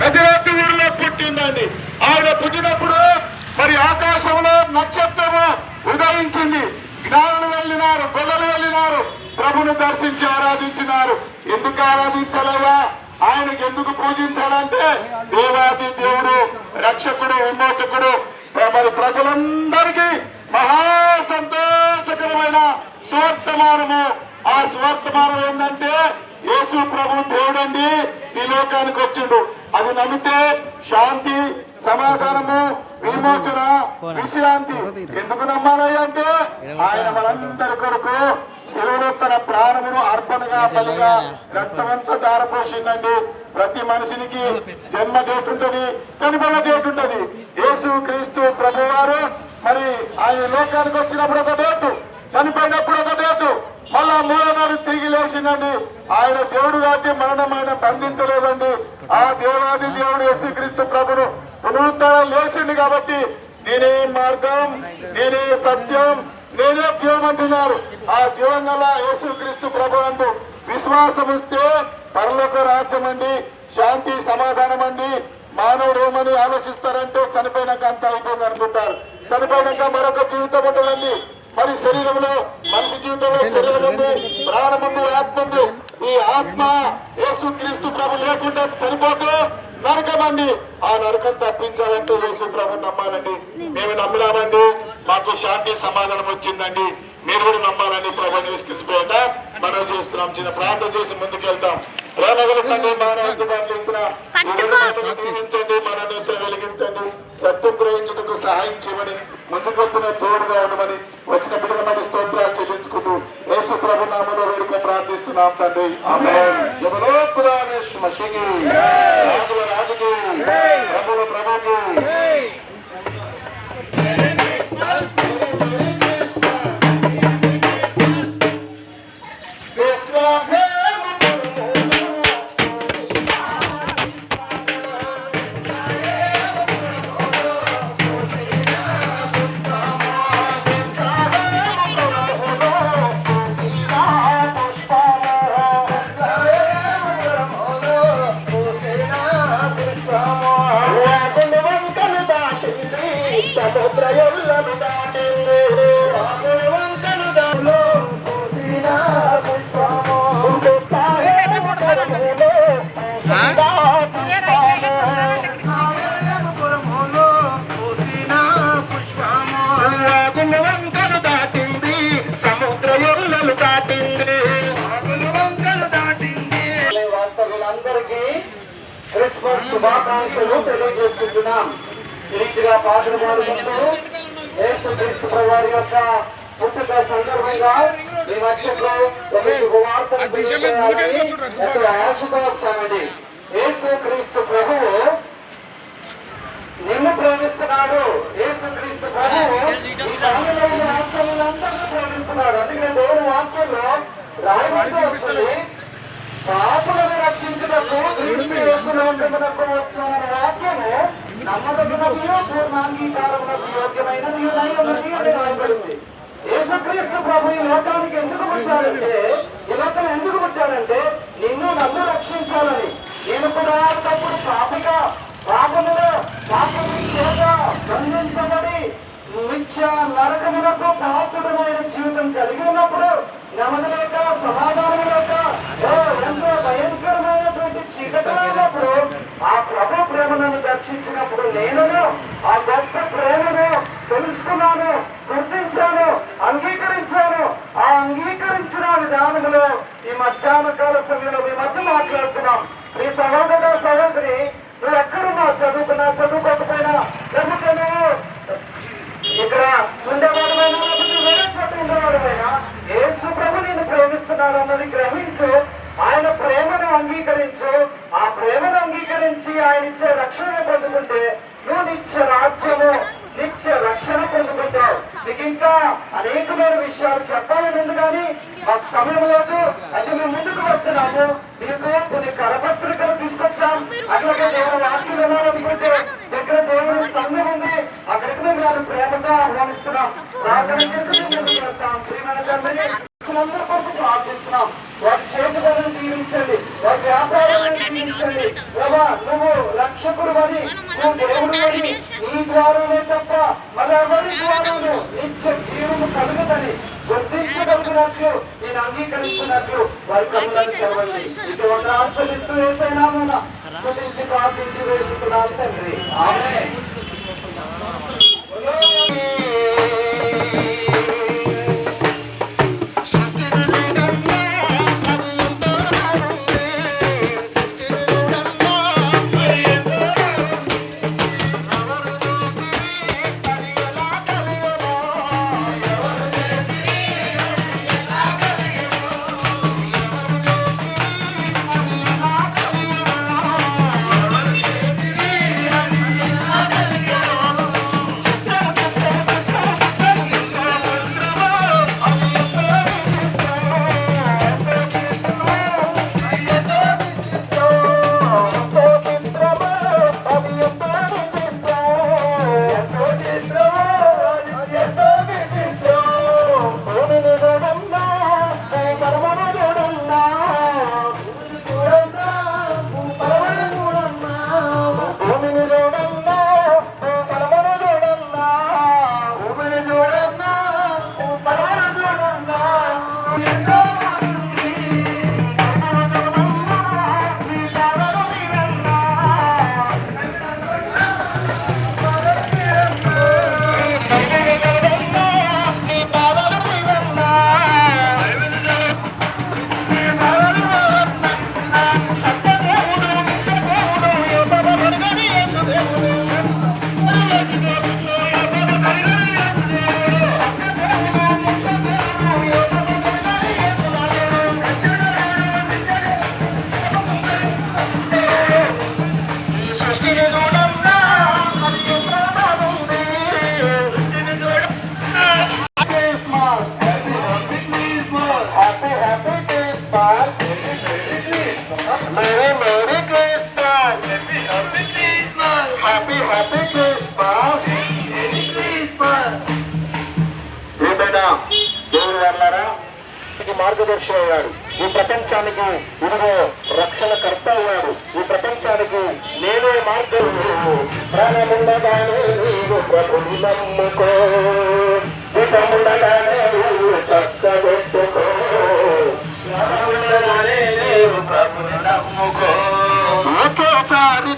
నజరేతు ఊరిలో పుట్టిందండి. ఆయన పుట్టినప్పుడు మరి ఆకాశంలో నక్షత్రము ఉదయించింది. జ్ఞానులు వెళ్ళినారు, గొల్లలు వెళ్ళినారు, ప్రభుని దర్శించి ఆరాధించినారు. ఎందుకు ఆరాధించాలయ్యా, ఆయనకు ఎందుకు పూజించాలంటే దేవాది దేవుడు, రక్షకుడు, విమోచకుడు మరి ప్రజలందరికీ మహా సంతోషకరమైన సువర్తమానము. ఆ సువర్తమానం ఏంటంటే యేసు ప్రభు దేవుడండి ఈ లోకానికి వచ్చిండు. అది నమ్మితే శాంతి, సమాధానము, విమోచన, విశ్రాంతి. ఎందుకు నమ్మాలి అంటే ఆయన మనందరి కొరకు శిలువలో తన ప్రాణమును అర్పణగా బలిగా రక్తమంతా దారపోసిందండి. ప్రతి మనిషినికి జన్మ డేట్ ఉంటది, చనిపోయిన డేట్ ఉంటది. యేసు క్రీస్తు ప్రభు వారు మరి ఆయన లోకానికి వచ్చినప్పుడు ఒక డేటు, చనిపోయినప్పుడు ఒక డేటు, మళ్ళా మూలనాడు తిరిగి లేచిందండి. ఆయన దేవుడు కాబట్టి మరణం ఆయన బంధించలేదండి. ఆ దేవాది దేవుడు యేసుక్రీస్తు ప్రభును పునరుద్ధరణ లేచిండు కాబట్టి నేనే మార్గం, నేనే సత్యం, నేనే జీవం అంటున్నారు. ఆ జీవం గల యేసుక్రీస్తు ప్రభునందు విశ్వాసం వస్తే పరలోక రాజ్యం అండి, శాంతి, సమాధానం అండి. మానవుడు ఏమని ఆలోచిస్తారంటే చనిపోయినాక అంతా అయిపోయింది అనుకుంటారు. చనిపోయినాక మరొక జీవితం ఉంటుందండి. మరి శరీరంలో, మనిషి జీవితంలో శరీరం ఉంది, ప్రాణం ఉంది, ఆత్మ ఉంది. ఈ ఆత్మ యేసుక్రీస్తు ప్రభు లేకుండా చనిపోతే నరకమండి. ఆ నరకం తప్పించాలంటే యేసు ప్రభు నమ్మాలండి. మేము నమ్మినామండి, మాకు శాంతి, సమాధానం వచ్చిందండి. మీరు కూడా నమ్మాలని ప్రభుని విస్కరించిపోయాక మనం చేస్తున్నాం. చిన్న ప్రార్థన చేసి ముందుకెళ్తాం. ప్రేమగలుగుతండి, దీవించండి, మన నేత్ర వెలిగించండి, సత్యం గ్రహించుటకు సహాయం చేయమని, ముందుకెళ్తున్న తోడుగా ఉండమని వచ్చిన బిడ్డల స్తోత్రాలు చెల్లించుకుంటూ యేసు ప్రభు నామములో వేడుక ప్రార్థిస్తున్నాం తండ్రి. ఆమేన్. రాజుల రాజుకి, ప్రభుల ప్రభుకి. క్రిస్మస్ శుభాకాంక్షలు తెలియజేసుకుంటున్నాం. ఈ రీతిగా పాటలు పాడుకుంటూ యేసుక్రీస్తు ప్రభువారి యొక్క పుట్టుక సందర్భంగా మీ మధ్యలో ఒక శుభవార్తను తెలియజేయాలని ఆశతో వచ్చామండి. యేసుక్రీస్తు ప్రభువు నిన్ను ప్రేమిస్తున్నాడు. యేసుక్రీస్తు ప్రభువు ఈ రాష్ట్రాలందరినీ ప్రేమిస్తున్నాడు. అందుకనే దేవుని వాక్యంలో రాయబడుతూ వస్తుంది, పాపులను రక్షించుటకు క్రీస్తు యేసులోకమునకు వచ్చానన్న వాక్యము నమ్మదగినదియు పూర్ణాంగీకారమునకు యోగ్యమైనది అని రాయబడింది. యేసుక్రీస్తు ప్రభు ఈ లోకానికి ఎందుకు పుట్టాడంటే, ఈ లోకం ఎందుకు పుట్టాడంటే నిన్ను నన్ను రక్షించాలని. నేను కూడా ఒకప్పుడు పాపిగా, పాపములో పాపము చేత బంధించబడి నిత్య నరకమునకు పాపుడమైన జీవితం కలిగి ఉన్నప్పుడు, నెమ్మది లేక, సమాధానం లేక, ఎంతో భయంకరమైనటువంటి చీకటిలో ఉన్నప్పుడు ఆ ప్రభు ప్రేమను దర్శించినప్పుడు నేను ఆ గొప్ప ప్రేమను తెలుసుకున్నాను, గుర్తించాను, అంగీకరించాను. ఆ అంగీకరించిన విధానంలో ఈ మధ్యాహ్న కాల సమయంలో మీ మధ్య మాట్లాడుతున్నాం. మీ సహోదర సహోదరి, నువ్వు ఎక్కడున్నా, చదువుకున్నా, చదువుకోకపోయినా, లేకపోతే నువ్వు ఇక్కడ ఉండేవాడుమైనా, లేకపోతే వేరే చోట ఉండేవాడుమైనా, యేసు ప్రభు నిన్ను ప్రేమిస్తున్నాడు అన్నది గ్రహించు. ఆయన ప్రేమను అంగీకరించు. ఆ ప్రేమను అంగీకరించి ఆయన ఇచ్చే రక్షణను పొందుకుంటే నువ్వు నిత్య రాజ్యము, నిత్య రక్షణ పొందుకుంటావు. నీకు ఇంకా అనేకమైన విషయాలు చెప్పాలని ఉంది, కానీ మాకు సమయం లేదు. అయితే మేము ముందుకు వస్తున్నాము. మీకు కొన్ని కరపత్రికలు తీసుకొచ్చాం. అట్లాగే దేవుడు వాక్యం వినాలనుకుంటే దగ్గర దేవుడి సంఘం ఉంది, అక్కడికి మేము ప్రేమగా ఆహ్వానిస్తున్నాం. ప్రార్థన చేసి ముందుకు వెళ్తాం. ప్రియమైన తండ్రి, ప్రార్థిస్తున్నాం. వారి చేతులను దీవించండి, వారి వ్యాపారాలను దీవించండి, ప్రభా నువ్వు రక్షకుడు అని, నువ్వు దేవుడు అని, నీ ద్వారానే తప్ప మరెవరి ద్వారాను నిత్య జీవము కలుగుదని గుర్తించగలిగినట్లు నేను అంగీకరించినట్లు వారి కన్నులను తెరవండి. ఇటువంటి ఆచరిస్తూ ఏసైనామన్నా స్తుతించి ప్రార్థించి వేడుకుంటున్నాను తండ్రి. ఆమేన్. మార్గదర్శి అయ్యాడు. ఈ ప్రపంచానికి ఇదిగో రక్షణకర్త అయ్యాడు. ఈ ప్రపంచానికి నేనే మార్గం. ప్రాణముండగానే నీవు ప్రభుని నమ్ముకో, హితముండగానే నీవు చక్కబెట్టుకో, ప్రాణముండగానే నీవు ప్రభుని నమ్ముకో. ఒకేసారి